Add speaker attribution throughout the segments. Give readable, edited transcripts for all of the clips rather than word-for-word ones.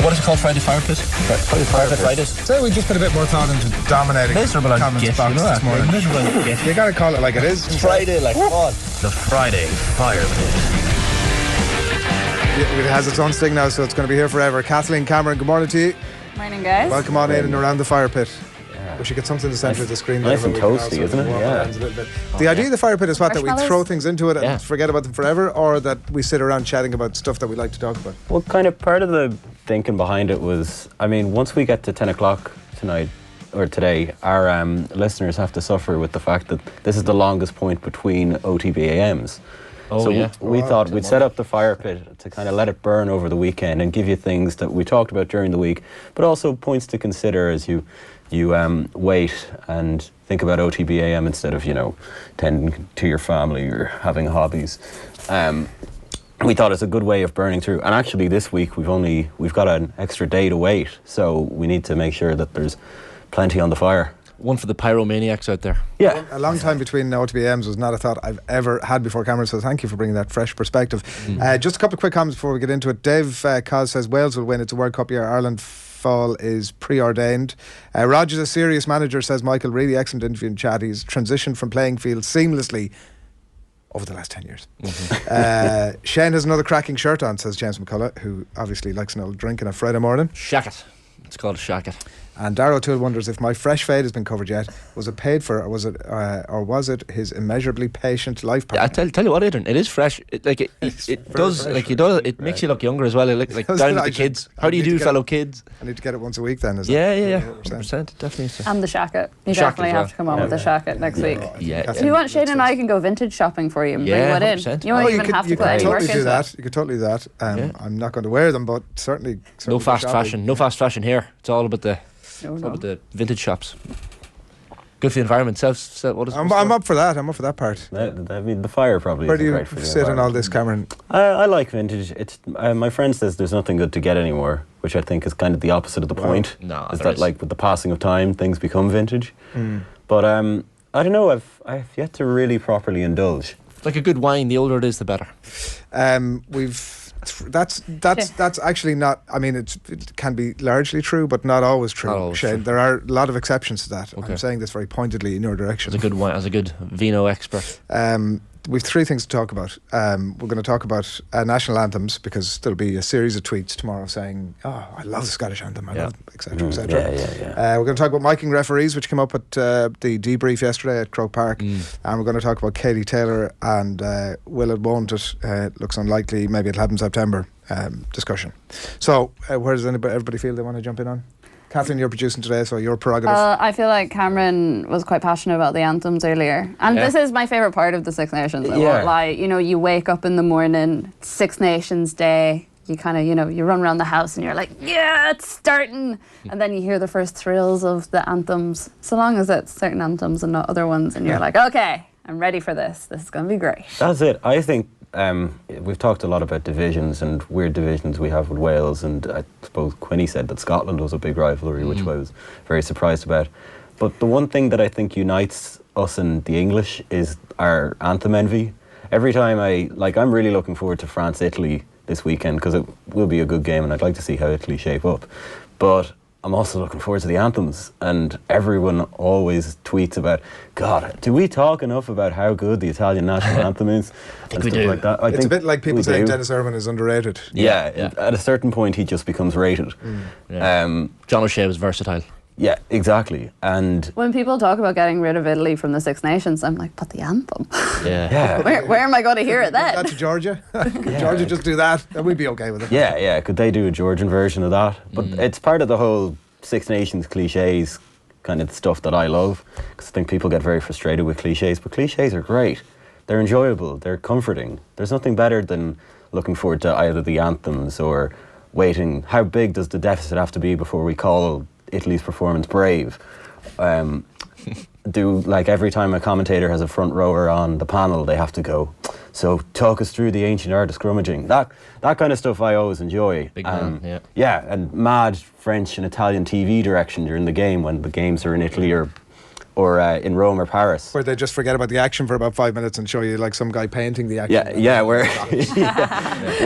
Speaker 1: What is it called? Friday Firepit? Friday Firepit Fridays.
Speaker 2: So we just put a bit more thought into dominating
Speaker 1: Miserable and
Speaker 2: comments
Speaker 1: git,
Speaker 2: box
Speaker 1: you know
Speaker 2: this
Speaker 1: that.
Speaker 2: morning.
Speaker 1: Miserable and git.
Speaker 2: You gotta call it like it is.
Speaker 1: Friday, like, come on. The Friday Firepit.
Speaker 2: It has its own sting now, so it's going to be here forever. Kathleen Cameron, good morning to you.
Speaker 3: Morning, guys.
Speaker 2: Welcome on in and around the fire pit. We should get something in the centre of the screen.
Speaker 4: Nice
Speaker 2: there
Speaker 4: and
Speaker 2: where we can
Speaker 4: toasty,
Speaker 2: also
Speaker 4: isn't it?
Speaker 2: warm
Speaker 4: Yeah.
Speaker 2: our hands a little bit. The idea of the fire pit is what, that we
Speaker 3: Marshmallows?
Speaker 2: throw things into it and
Speaker 4: Yeah.
Speaker 2: forget about them forever, or that we sit around chatting about stuff that we like to talk about?
Speaker 4: Well, kind of part of the thinking behind it was, I mean, once we get to 10 o'clock tonight, or today, our listeners have to suffer with the fact that this is the longest point between OTB AMs.
Speaker 1: Oh,
Speaker 4: so
Speaker 1: yeah.
Speaker 4: we thought we'd set up the fire pit to kind of let it burn over the weekend and give you things that we talked about during the week, but also points to consider as you wait and think about OTB AM instead of, tending to your family or having hobbies. We thought it's a good way of burning through. And actually this week we've got an extra day to wait, so we need to make sure that there's plenty on the fire.
Speaker 1: One for the pyromaniacs out there.
Speaker 4: Yeah.
Speaker 2: A long time between OTBAMs was not a thought I've ever had before, Cameron, so thank you for bringing that fresh perspective. Just a couple of quick comments before we get into it. Dave Cos says Wales will win. It's a World Cup year. Ireland fall is preordained. Roger's a serious manager, says Michael. Really excellent interview and chat. He's transitioned from playing field seamlessly over the last 10 years. Shane has another cracking shirt on, says James McCullough, who obviously likes an old drink on a Friday morning.
Speaker 1: Shacket. It's called a shacket.
Speaker 2: And Darrow O'Toole wonders if my fresh fade has been covered yet. Was it paid for, or was it his immeasurably patient life partner?
Speaker 1: I tell you what, Adrian, it is fresh. It does
Speaker 2: fresh.
Speaker 1: like it does. It makes you look younger as well. Like down with the kids. How do you do, fellow kids?
Speaker 2: I need to get it once a week then. Is
Speaker 1: Yeah,
Speaker 2: that
Speaker 1: 100%, definitely. So.
Speaker 3: And the shacket. You
Speaker 1: Shacket
Speaker 3: definitely
Speaker 1: as
Speaker 3: have
Speaker 1: well.
Speaker 3: to come on with the shacket next week.
Speaker 1: Yeah.
Speaker 3: If you want, Shane and I can go vintage shopping for you and bring one in.
Speaker 1: 100%.
Speaker 3: You won't even have to
Speaker 2: you
Speaker 3: put
Speaker 2: could
Speaker 3: any work
Speaker 2: totally do
Speaker 3: into
Speaker 2: that.
Speaker 3: it.
Speaker 2: You could totally do that.
Speaker 1: Yeah.
Speaker 2: I'm not going to wear them, but certainly
Speaker 1: No fast
Speaker 2: shopping.
Speaker 1: fashion. No fast fashion here. It's all about the vintage shops. Good for the environment. What is
Speaker 2: I'm up for that. I'm up for that part.
Speaker 4: I mean, the fire probably
Speaker 2: Where
Speaker 4: isn't
Speaker 2: do you
Speaker 4: great for the
Speaker 2: sit on all
Speaker 4: environment.
Speaker 2: this, Cameron?
Speaker 4: I like vintage. It's my friend says there's nothing good to get anymore, which I think is kind of the opposite of the point.
Speaker 1: No,
Speaker 4: is
Speaker 1: there
Speaker 4: that
Speaker 1: is.
Speaker 4: like with the passing of time, things become vintage. But I don't know. I've yet to really properly indulge.
Speaker 1: Like a good wine, the older it is, the better.
Speaker 2: That's actually not. I mean, it can be largely true, but not always true.
Speaker 1: Not always
Speaker 2: Shane.
Speaker 1: true.
Speaker 2: There are a lot of exceptions to that.
Speaker 1: Okay.
Speaker 2: I'm saying this very pointedly in your direction.
Speaker 1: As a good wine, as a good vino expert.
Speaker 2: We've three things to talk about. We're going to talk about national anthems, because there'll be a series of tweets tomorrow saying, "Oh, I love the Scottish anthem. I love etc. etc."
Speaker 4: Yeah.
Speaker 2: We're going to talk about miking referees, which came up at the debrief yesterday at Croke Park, and we're going to talk about Katie Taylor and will it, won't it? Looks unlikely. Maybe it'll happen in September. Discussion. So, where does everybody feel they want to jump in on? Kathleen, you're producing today, so your prerogative.
Speaker 3: I feel like Cameron was quite passionate about the anthems earlier. And this is my favourite part of the Six Nations. I won't lie. You wake up in the morning, Six Nations Day, you kind of, you run around the house and you're like, yeah, it's starting. And then you hear the first thrills of the anthems, so long as it's certain anthems and not other ones. And you're like, okay, I'm ready for this. This is going to be great.
Speaker 4: That's it. I think we've talked a lot about divisions and weird divisions we have with Wales, and I suppose Quinny said that Scotland was a big rivalry, which I was very surprised about. But the one thing that I think unites us and the English is our anthem envy. Every time I'm really looking forward to France-Italy this weekend, because it will be a good game and I'd like to see how Italy shape up. But I'm also looking forward to the anthems, and everyone always tweets about, God, do we talk enough about how good the Italian national anthem is?
Speaker 1: I think we do.
Speaker 4: Like that.
Speaker 2: It's a bit like people saying Dennis Irwin is underrated.
Speaker 4: Yeah, at a certain point he just becomes rated.
Speaker 1: John O'Shea was versatile.
Speaker 4: Yeah, exactly. And
Speaker 3: When people talk about getting rid of Italy from the Six Nations, I'm like, but the anthem.
Speaker 1: Yeah.
Speaker 3: Where am I going to hear it then?
Speaker 2: That to Georgia? Could Georgia just do that? Then we'd be okay with it.
Speaker 4: Yeah. Could they do a Georgian version of that? But it's part of the whole Six Nations clichés kind of stuff that I love, because I think people get very frustrated with clichés, but clichés are great. They're enjoyable. They're comforting. There's nothing better than looking forward to either the anthems or waiting. How big does the deficit have to be before we call Italy's performance brave? Every time a commentator has a front rower on the panel, they have to go, so talk us through the ancient art of scrummaging. That kind of stuff I always enjoy.
Speaker 1: Big man,
Speaker 4: Yeah, and mad French and Italian TV direction during the game when the games are in Italy or or in Rome or Paris.
Speaker 2: Where they just forget about the action for about 5 minutes and show you like some guy painting the action.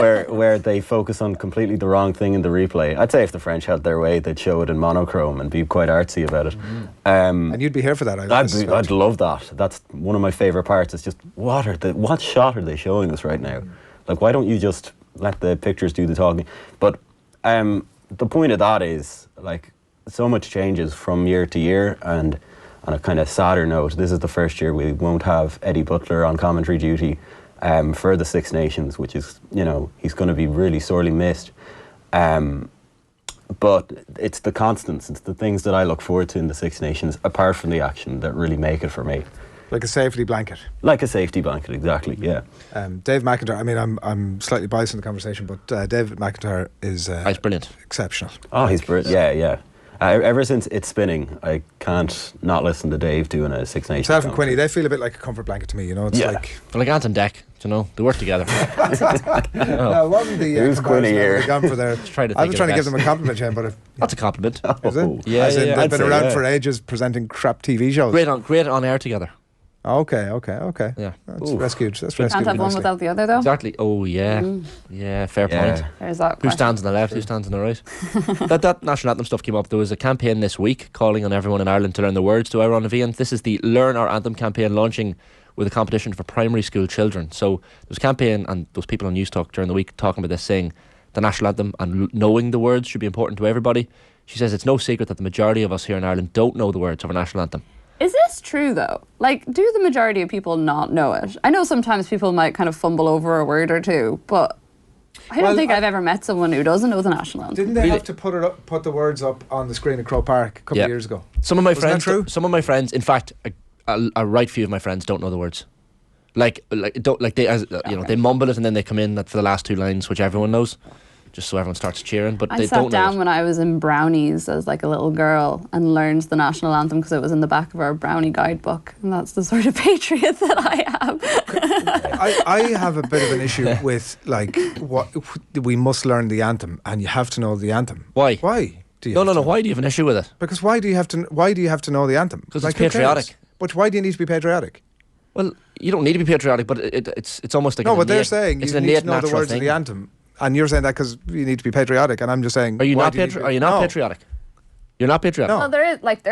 Speaker 4: Where they focus on completely the wrong thing in the replay. I'd say if the French had their way, they'd show it in monochrome and be quite artsy about it.
Speaker 2: And you'd be here for that.
Speaker 4: I'd love that. That's one of my favourite parts. It's just what shot are they showing us right now? Like, why don't you just let the pictures do the talking? But the point of that is, like, so much changes from year to year, and on a kind of sadder note, this is the first year we won't have Eddie Butler on commentary duty for the Six Nations, which is, he's going to be really sorely missed. But it's the constants, it's the things that I look forward to in the Six Nations, apart from the action, that really make it for me.
Speaker 2: Like a safety blanket.
Speaker 4: Like a safety blanket, exactly, yeah.
Speaker 2: Dave McIntyre, I mean, I'm slightly biased in the conversation, but David McIntyre is
Speaker 1: he's brilliant.
Speaker 2: Exceptional.
Speaker 4: Oh, he's brilliant, yeah. Ever since It's Spinning, I can't not listen to Dave doing a Six Nations.
Speaker 2: Myself and Quinny, they feel a bit like a comfort blanket to me, It's like...
Speaker 1: They're like Ant and Deck, they work together.
Speaker 2: No, it wasn't the...
Speaker 4: Who's Quinny here?
Speaker 2: Gone for their, I was trying to give them a compliment, Shane, but...
Speaker 1: That's a compliment.
Speaker 2: Is it?
Speaker 1: Yeah,
Speaker 2: they've been around for ages presenting crap TV shows.
Speaker 1: Great on air together.
Speaker 2: Okay.
Speaker 1: Yeah.
Speaker 2: That's rescued.
Speaker 3: You can't have one without the other, though.
Speaker 1: Exactly. Oh, yeah. Yeah, fair point.
Speaker 3: There's that
Speaker 1: Who stands on the left, who stands on the right? that national anthem stuff came up. There was a campaign this week calling on everyone in Ireland to learn the words to Iron Avian. This is the Learn Our Anthem campaign launching with a competition for primary school children. So there was a campaign, and those people on News Talk during the week talking about this, saying the national anthem and knowing the words should be important to everybody. She says it's no secret that the majority of us here in Ireland don't know the words of our national anthem.
Speaker 3: Is this true, though? Like, do the majority of people not know it? I know sometimes people might kind of fumble over a word or two, but I don't think I've ever met someone who doesn't know the national anthem.
Speaker 2: Didn't they have to put the words up on the screen at Croke Park a couple of years ago?
Speaker 1: Some of my friends, in fact, a right few of my friends don't know the words. They mumble it and then they come in for the last two lines, which everyone knows, just so everyone starts cheering. But they don't know. I sat down
Speaker 3: when I was in Brownies as like a little girl and learned the national anthem because it was in the back of our Brownie guidebook, and that's the sort of patriot that I am.
Speaker 2: I have a bit of an issue with we must learn the anthem, and you have to know the anthem.
Speaker 1: Why?
Speaker 2: Why?
Speaker 1: No. Why do you have an issue with it?
Speaker 2: Because why do you have to know the anthem?
Speaker 1: Because it's patriotic.
Speaker 2: But why do you need to be patriotic?
Speaker 1: Well, you don't need to be patriotic, but it's almost like
Speaker 2: but they're saying you need to know the words of the anthem. And you're saying that because you need to be patriotic, and I'm just saying.
Speaker 1: Are you not patriotic? You're not patriotic.
Speaker 2: No.
Speaker 3: Well, there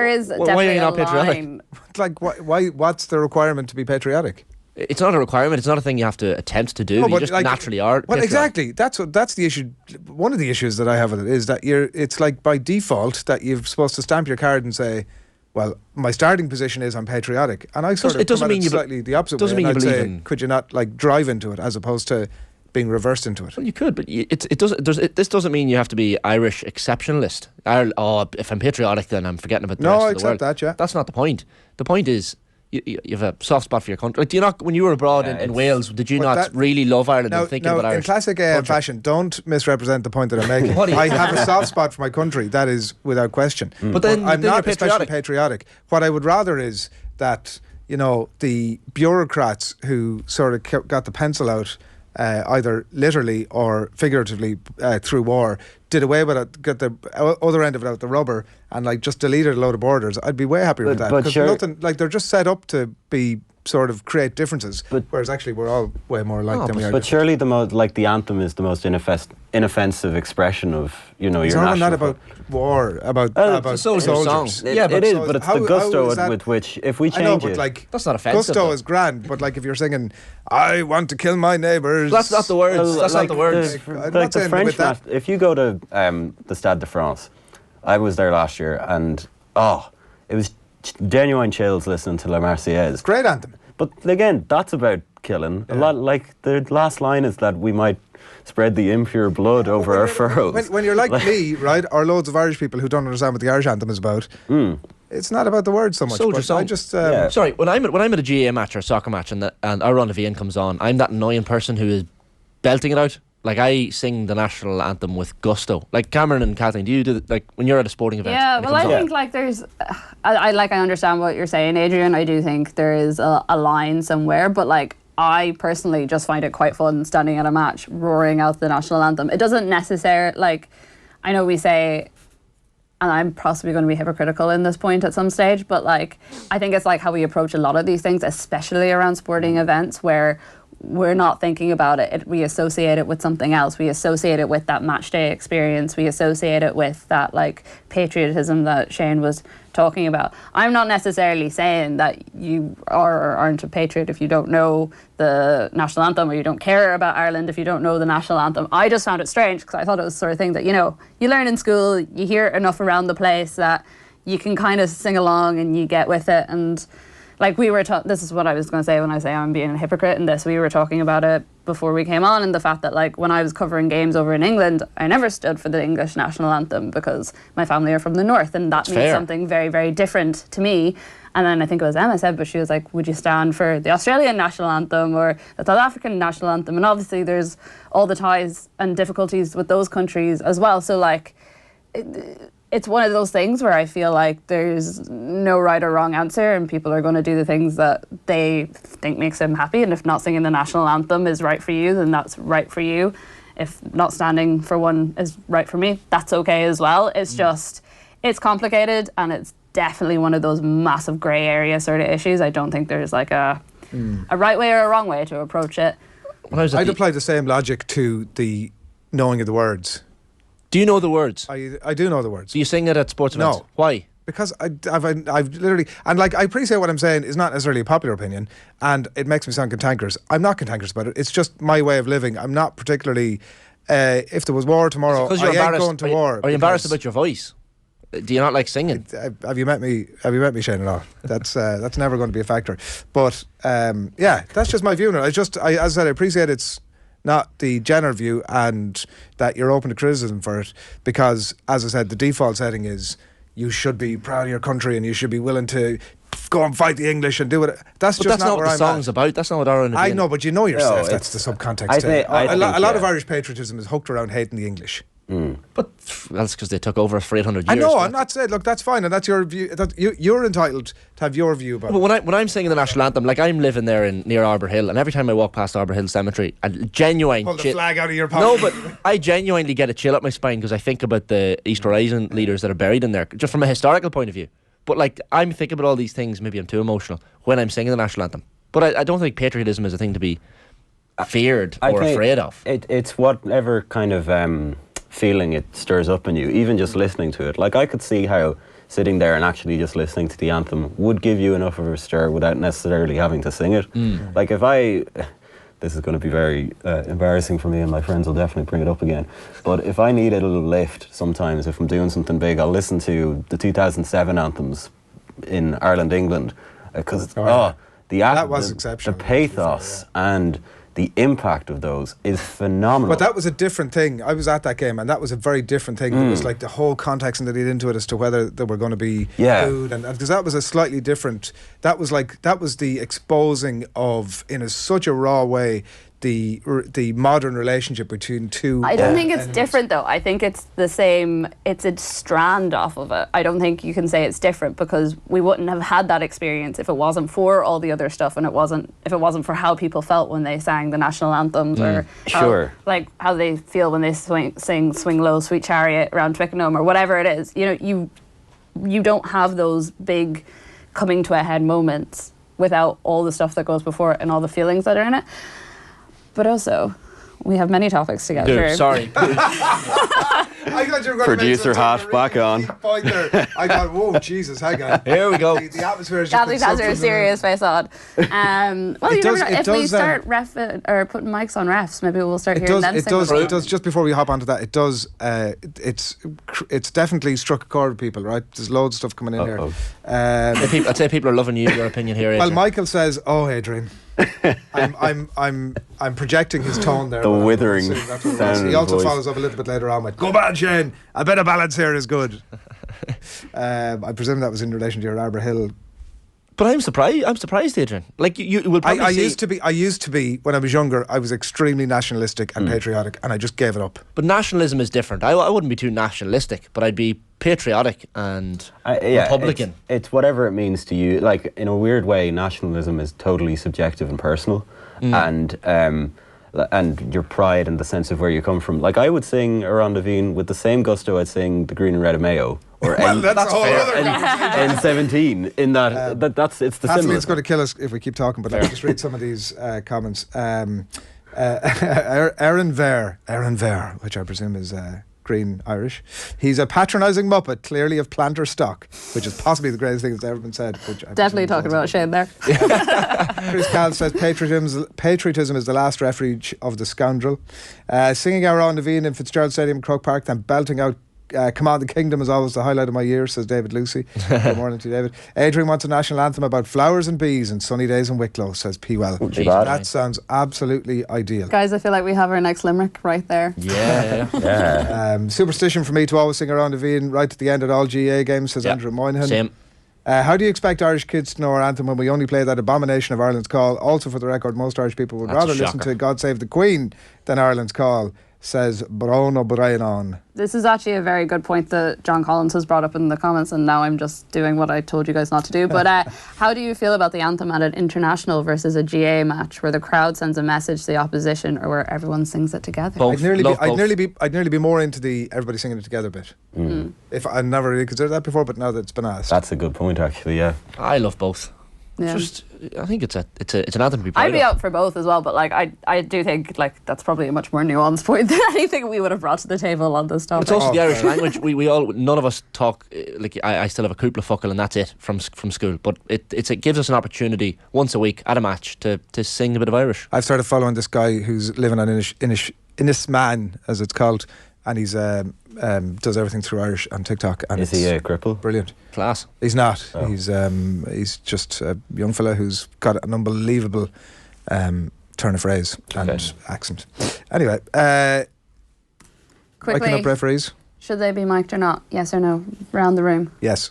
Speaker 3: is definitely
Speaker 1: why are you not
Speaker 3: a
Speaker 1: patriotic?
Speaker 3: line.
Speaker 2: Like, why? What's the requirement to be patriotic?
Speaker 1: It's not a requirement. It's not a thing you have to attempt to do. You just naturally are.
Speaker 2: Well, exactly. That's the issue. One of the issues that I have with it is that it's like by default that you're supposed to stamp your card and say, well, my starting position is I'm patriotic, and I sort of come at it slightly the opposite way. I'd say, could you not drive into it as opposed to being reversed into it?
Speaker 1: Well, you could, but this doesn't mean you have to be Irish exceptionalist. If I'm patriotic, then I'm forgetting about the rest of the world.
Speaker 2: No, I accept that, yeah.
Speaker 1: That's not the point. The point is, you have a soft spot for your country. Do you not, when you were abroad in Wales, did you not really love Ireland and thinking about Irish?
Speaker 2: In classic AM fashion, don't misrepresent the point that I'm making. I have a soft spot for my country, that is without question.
Speaker 1: But then
Speaker 2: I'm not
Speaker 1: patriotic.
Speaker 2: especially patriotic. What I would rather is that, the bureaucrats who sort of got the pencil out either literally or figuratively through war, did away with it, got the other end of it out, the rubber, and just deleted a load of borders. I'd be way happier with that, because nothing, they're just set up to be sort of create differences, whereas actually we're all way more alike than we are.
Speaker 4: But surely the anthem is the most inoffensive expression of your national.
Speaker 2: It's not about war, about soldiers.
Speaker 4: It is, but it's the gusto with which, if we change it,
Speaker 1: that's not offensive.
Speaker 2: Gusto is grand, but if you're singing, "I want to kill my neighbours,"
Speaker 1: that's not the words. That's not the words.
Speaker 4: The French, if you go to the Stade de France, I was there last year, and it was genuine chills listening to La Marseillaise.
Speaker 2: Great anthem.
Speaker 4: But again, that's about killing. A lot, the last line is that we might spread the impure blood over our furrows.
Speaker 2: When you're like me, right, or loads of Irish people who don't understand what the Irish anthem is about, it's not about the words so much.
Speaker 1: Soldier song.
Speaker 2: I just
Speaker 1: sorry, when I'm at a GAA match or a soccer match and our Run of Ian comes on, I'm that annoying person who is belting it out. I sing the national anthem with gusto. Like Cameron and Kathleen, do you do when you're at a sporting event?
Speaker 3: Yeah, well, I think there's, I understand what you're saying, Adrian. I do think there is a line somewhere, but I personally just find it quite fun standing at a match roaring out the national anthem. It doesn't necessarily I know we say and I'm possibly going to be hypocritical in this point at some stage, but like I think it's like how we approach a lot of these things, especially around sporting events, where we're not thinking about it. We associate it with something else. We associate it with that match day experience. We associate it with that like patriotism that Shane was talking about. I'm not necessarily saying that you are or aren't a patriot if you don't know the national anthem, or you don't care about Ireland if you don't know the national anthem. I just found it strange because I thought it was the sort of thing that, you know, you learn in school, you hear it enough around the place that you can kind of sing along and you get with it. And like we were this is what I was going to say when I say I'm being a hypocrite in this. We were talking about it before we came on, and the fact that like when I was covering games over in England, I never stood for the English national anthem because my family are from the north, and that means something very, very different to me. And then I think it was Emma said, but she was like, would you stand for the Australian national anthem or the South African national anthem? And obviously there's all the ties and difficulties with those countries as well. So like it's one of those things where I feel like there's no right or wrong answer, and people are going to do the things that they think makes them happy. And if not singing the national anthem is right for you, then that's right for you. If not standing for one is right for me, that's okay as well. It's just, it's complicated, and it's definitely one of those massive grey area sort of issues. I don't think there's like a right way or a wrong way to approach it.
Speaker 2: I'd apply the same logic to the knowing of the words.
Speaker 1: Do you know the words?
Speaker 2: I do know the words.
Speaker 1: Do you sing it at sports events?
Speaker 2: No.
Speaker 1: Why?
Speaker 2: Because I've literally, and like I appreciate what I'm saying is not necessarily a popular opinion, and it makes me sound cantankerous. I'm not cantankerous about it. It's just my way of living. I'm not particularly. If there was war tomorrow, I ain't going to war.
Speaker 1: Are you embarrassed about your voice? Do you not like singing?
Speaker 2: Have you met me, Shane, at all? That's never going to be a factor. But yeah, that's just my view. As I said, I appreciate it's not the general view, and that you're open to criticism for it, because, as I said, the default setting is you should be proud of your country and you should be willing to go and fight the English and do it. That's
Speaker 1: but
Speaker 2: just
Speaker 1: that's not
Speaker 2: where
Speaker 1: what the
Speaker 2: I'm
Speaker 1: song's
Speaker 2: at.
Speaker 1: about. That's not what Ireland.
Speaker 2: I know, but you know yourself.
Speaker 4: No,
Speaker 2: that's the subcontext. A lot of Irish patriotism is hooked around hating the English.
Speaker 1: But that's because they took over for 800 years.
Speaker 2: I know, I'm not saying, look, that's fine, and that's your view. You're entitled to have your view about it.
Speaker 1: But when I'm singing the national anthem, like I'm living there near Arbor Hill, and every time I walk past Arbor Hill Cemetery, and
Speaker 2: pull the flag out of your pocket.
Speaker 1: No, but I genuinely get a chill up my spine because I think about the East Horizon leaders that are buried in there, just from a historical point of view. But like I'm thinking about all these things, maybe I'm too emotional when I'm singing the national anthem. But I don't think patriotism is a thing to be feared or afraid of.
Speaker 4: It's whatever kind of feeling it stirs up in you, even just listening to it. Like I could see how sitting there and actually just listening to the anthem would give you enough of a stir without necessarily having to sing it. Like if this is going to be very embarrassing for me, and my friends will definitely bring it up again, but if I need a little lift sometimes, if I'm doing something big, I'll listen to the 2007 anthems in Ireland, England, because that was exceptional. The pathos and the impact of those is phenomenal.
Speaker 2: But that was a different thing. I was at that game, and that was a very different thing. It was like the whole context and that lead into it as to whether there were going to be food, and because that was a slightly different. That was the exposing of, in such a raw way, the modern relationship between two.
Speaker 3: I don't think it's different though. I think it's the same. It's a strand off of it. I don't think you can say it's different, because we wouldn't have had that experience if it wasn't for all the other stuff, and if it wasn't for how people felt when they sang the national anthems, or how they feel when they sing "Swing Low, Sweet Chariot" around Twickenham, or whatever it is. You know, you don't have those big coming to a head moments without all the stuff that goes before it and all the feelings that are in it. But also, we have many topics to get through.
Speaker 1: Sorry.
Speaker 2: I thought you were going
Speaker 4: Producer hat back on.
Speaker 2: I thought, whoa, Jesus, hang on.
Speaker 1: Here we go.
Speaker 2: The atmosphere is
Speaker 3: Kathleen has her serious face on. Well, you never know. If we start or putting mics on refs, maybe we'll start hearing them sing.
Speaker 2: It does. Just before we hop onto that, it does. It's definitely struck a chord with people, right? There's loads of stuff coming in here.
Speaker 1: I'd say people are loving your opinion here, Adrian.
Speaker 2: Well, Michael says, "Oh, Adrian." I'm projecting his tone there.
Speaker 4: The withering sound.
Speaker 2: He also follows up a little bit later on with, "Go on, Shane. A bit of balance here is good." I presume that was in relation to your Arbor Hill.
Speaker 1: But I'm surprised, Adrian. Like you will probably.
Speaker 2: I used to be when I was younger. I was extremely nationalistic and patriotic, and I just gave it up.
Speaker 1: But nationalism is different. I wouldn't be too nationalistic, but I'd be patriotic and Republican.
Speaker 4: It's whatever it means to you. Like, in a weird way, nationalism is totally subjective and personal, and your pride and the sense of where you come from. Like, I would sing Around the Veen with the same gusto I'd sing The Green and Red of Mayo, or
Speaker 2: Well, that's a whole other
Speaker 4: N17. In that, that's it's the symbol.
Speaker 2: Kathleen's going to kill us if we keep talking, but let me just read some of these comments. Aaron Ver, which I presume is Green Irish. He's a patronising muppet, clearly of planter stock, which is possibly the greatest thing that's ever been said. Which
Speaker 3: Definitely talking about Shane there.
Speaker 2: Chris Cal says patriotism is the last refuge of the scoundrel. Singing our own Naveen in Fitzgerald Stadium, Croke Park, then belting out Come On the Kingdom is always the highlight of my year, says David Lucy. Good morning to you, David. Adrian wants a national anthem about flowers and bees and sunny days in Wicklow, says P. Well. That sounds absolutely ideal.
Speaker 3: Guys, I feel like we have our next limerick right there.
Speaker 1: Yeah.
Speaker 2: Superstition for me to always sing around Naveen right at the end at all GAA games, says Andrew Moynihan.
Speaker 1: Same.
Speaker 2: How do you expect Irish kids to know our anthem when we only play that abomination of Ireland's Call? Also, for the record, most Irish people would rather listen to God Save the Queen than Ireland's Call, says Brón O'Brien.
Speaker 3: This is actually a very good point that John Collins has brought up in the comments, and now I'm just doing what I told you guys not to do. But how do you feel about the anthem at an international versus a GAA match, where the crowd sends a message to the opposition, or where everyone sings it together?
Speaker 2: I'd nearly be more into the everybody singing it together bit. If I never really considered that before, but now that it's been asked,
Speaker 4: that's a good point, actually. Yeah,
Speaker 1: I love both.
Speaker 3: Yeah.
Speaker 1: I think it's an anthem to be proud of.
Speaker 3: I'd be up for both as well, but like I do think like that's probably a much more nuanced point than anything we would have brought to the table on this topic.
Speaker 1: It's also the Irish language. We all, none of us talk like I still have a cúpla focal and that's it from school. But it gives us an opportunity once a week at a match to sing a bit of Irish.
Speaker 2: I've started following this guy who's living on Innisman, as it's called, and he's does everything through Irish on TikTok. And
Speaker 4: is he a cripple?
Speaker 2: Brilliant.
Speaker 1: Class.
Speaker 2: He's not. Oh. He's just a young fella who's got an unbelievable turn of phrase and accent. Anyway,
Speaker 3: quickly,
Speaker 2: miking up referees.
Speaker 3: Should they be mic'd or not? Yes or no? Round the room.
Speaker 2: Yes.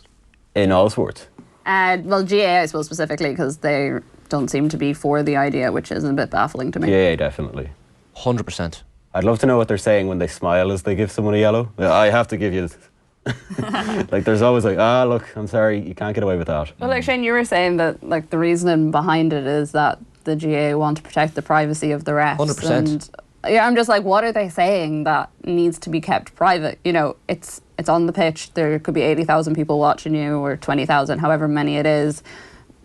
Speaker 4: In all sports.
Speaker 3: Well, GAA I suppose specifically, because they don't seem to be for the idea, which is a bit baffling to me.
Speaker 4: GAA definitely.
Speaker 1: 100%.
Speaker 4: I'd love to know what they're saying when they smile as they give someone a yellow. I have to give you like there's always like, look, I'm sorry, you can't get away with that.
Speaker 3: Well, like Shane, you were saying that like the reasoning behind it is that the GAA want to protect the privacy of the refs.
Speaker 1: 100%.
Speaker 3: And yeah, I'm just like, what are they saying that needs to be kept private? You know, it's on the pitch. There could be 80,000 people watching you, or 20,000, however many it is.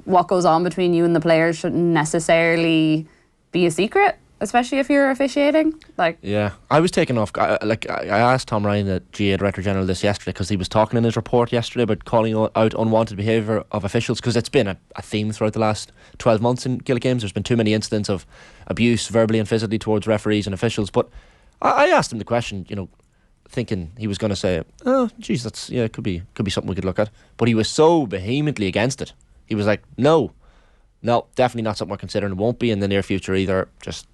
Speaker 3: What goes on between you and the players shouldn't necessarily be a secret, especially if you're officiating.
Speaker 1: Yeah, I was taken off. I asked Tom Ryan, the GAA Director General, this yesterday, because he was talking in his report yesterday about calling out unwanted behaviour of officials, because it's been a theme throughout the last 12 months in Gaelic games. There's been too many incidents of abuse, verbally and physically, towards referees and officials. But I asked him the question, you know, thinking he was going to say, "Oh, geez, that's it could be something we could look at." But he was so vehemently against it. He was like, "No, definitely not something we're considering. It won't be in the near future either. Just."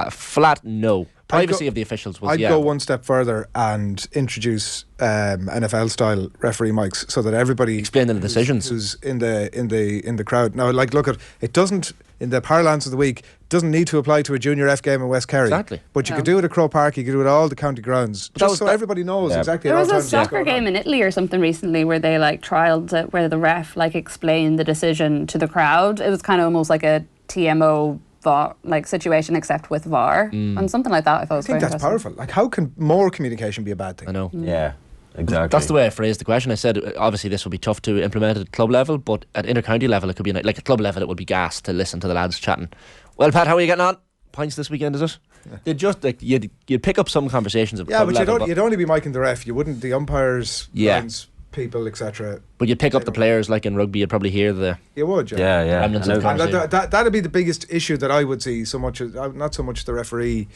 Speaker 1: Flat no. Privacy of the officials was.
Speaker 2: I'd go one step further and introduce NFL style referee mics, so that everybody
Speaker 1: explain the decisions
Speaker 2: who's in the crowd. Now, like, look at it doesn't, in the parlance of the week, doesn't need to apply to a junior F game in West Kerry.
Speaker 1: Exactly.
Speaker 2: But you could do it at Croke Park. You could do it at all the county grounds, just so everybody knows exactly.
Speaker 3: There was a soccer game in Italy or something recently where they like trialled it, where the ref like explained the decision to the crowd. It was kind of almost like a TMO VAR, like situation, except with VAR and something like that. I think
Speaker 2: that's powerful. Like, how can more communication be a bad thing?
Speaker 1: I know.
Speaker 4: Yeah, exactly.
Speaker 1: That's the way I phrased the question. I said obviously this would be tough to implement at club level, but at inter-county level it could be like at club level it would be gas to listen to the lads chatting. Well, Pat, how are you getting on? Pints this weekend, is it? Yeah. They'd just like you'd pick up some conversations at club level.
Speaker 2: But you'd only be micing the ref. You wouldn't the umpires, lines, people, etc.
Speaker 1: But you'd pick up the players, like in rugby. You'd probably hear the.
Speaker 2: You would,
Speaker 4: yeah.
Speaker 1: And
Speaker 2: that'd be the biggest issue that I would see. So much, not so much the referee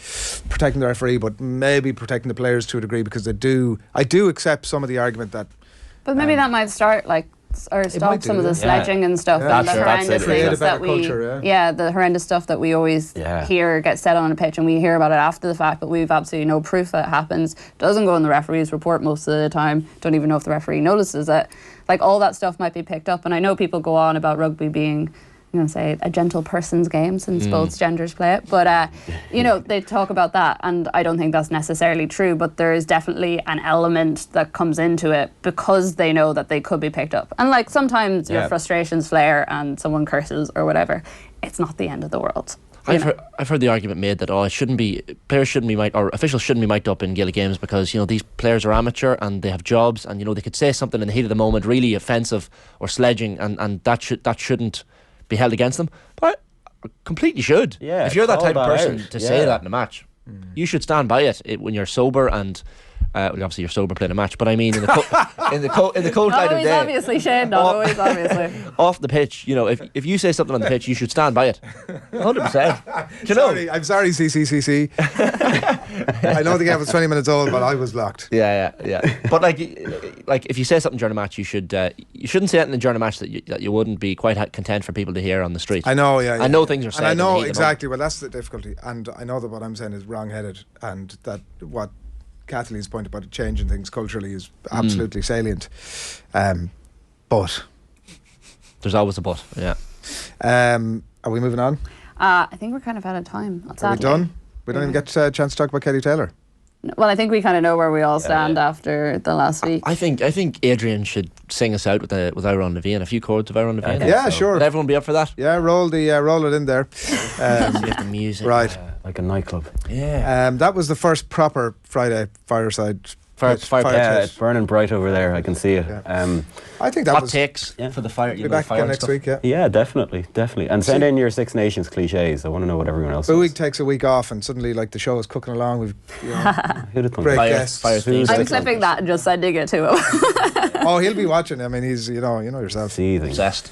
Speaker 2: protecting the referee, but maybe protecting the players to a degree, because I do accept some of the argument that.
Speaker 3: But maybe that might start or stop some of the sledging and stuff, and the horrendous things that the horrendous stuff that we always hear gets said on a pitch, and we hear about it after the fact, but we've absolutely no proof that it happens. Doesn't go in the referee's report most of the time. Don't even know if the referee notices it. Like, all that stuff might be picked up, and I know people go on about rugby being, you know, say a gentle person's game, since both genders play it, but you know, they talk about that, and I don't think that's necessarily true, but there is definitely an element that comes into it because they know that they could be picked up. And like, sometimes your frustrations flare and someone curses or whatever. It's not the end of the world.
Speaker 1: I've heard the argument made that it shouldn't be, players shouldn't be or officials shouldn't be mic'd up in Gaelic games because these players are amateur and they have jobs, and they could say something in the heat of the moment really offensive or sledging, and that shouldn't be held against them. But completely should.
Speaker 4: Yeah,
Speaker 1: if you're that type of person to say
Speaker 4: Yeah.
Speaker 1: that in a match, you should stand by it when you're sober and. Well, obviously you're sober playing a match, but I mean in the cold light of
Speaker 3: Not
Speaker 1: day.
Speaker 3: always, obviously, Shane. Not always, obviously.
Speaker 1: Off the pitch, if you say something on the pitch, you should stand by it. 100%.
Speaker 2: I'm sorry, CCCC. I know the game was 20 minutes old, but I was locked.
Speaker 1: Yeah. But like if you say something during a match, you shouldn't say anything during a match that you wouldn't be quite content for people to hear on the street.
Speaker 2: I know, yeah.
Speaker 1: I know things are said.
Speaker 2: And I know
Speaker 1: in the heat
Speaker 2: exactly. Well, that's the difficulty, and I know that what I'm saying is wrong-headed, and that what Kathleen's point about changing things culturally is absolutely salient. But
Speaker 1: there's always a but. Yeah.
Speaker 2: Are we moving on?
Speaker 3: I think we're kind of out of time.
Speaker 2: Are we done? We don't even get a chance to talk about Katie Taylor.
Speaker 3: Well, I think we kind of know where we all stand after the last week.
Speaker 1: I think Adrian should sing us out with Iron Levine, a few chords of Iron Levine.
Speaker 2: Yeah, sure.
Speaker 1: Would everyone be up for that?
Speaker 2: Yeah, roll it in there.
Speaker 1: The music,
Speaker 2: right?
Speaker 4: Like a nightclub.
Speaker 1: Yeah.
Speaker 2: That was the first proper Friday fireside.
Speaker 4: Yeah, it's burning bright over there. I can see it.
Speaker 2: Yeah. I think that
Speaker 1: hot
Speaker 2: was
Speaker 1: takes for the fire.
Speaker 2: Be back again next week. Yeah.
Speaker 4: Yeah, definitely. And send in your Six Nations clichés. I want to know what everyone else.
Speaker 2: Bowie takes a week off, and suddenly, the show is cooking along. We've
Speaker 4: Who'd have thought?
Speaker 2: great guests.
Speaker 3: I'm clipping that and just sending it to him.
Speaker 2: Oh, he'll be watching. I mean, he's you know yourself.
Speaker 4: Seething.
Speaker 1: Obsessed.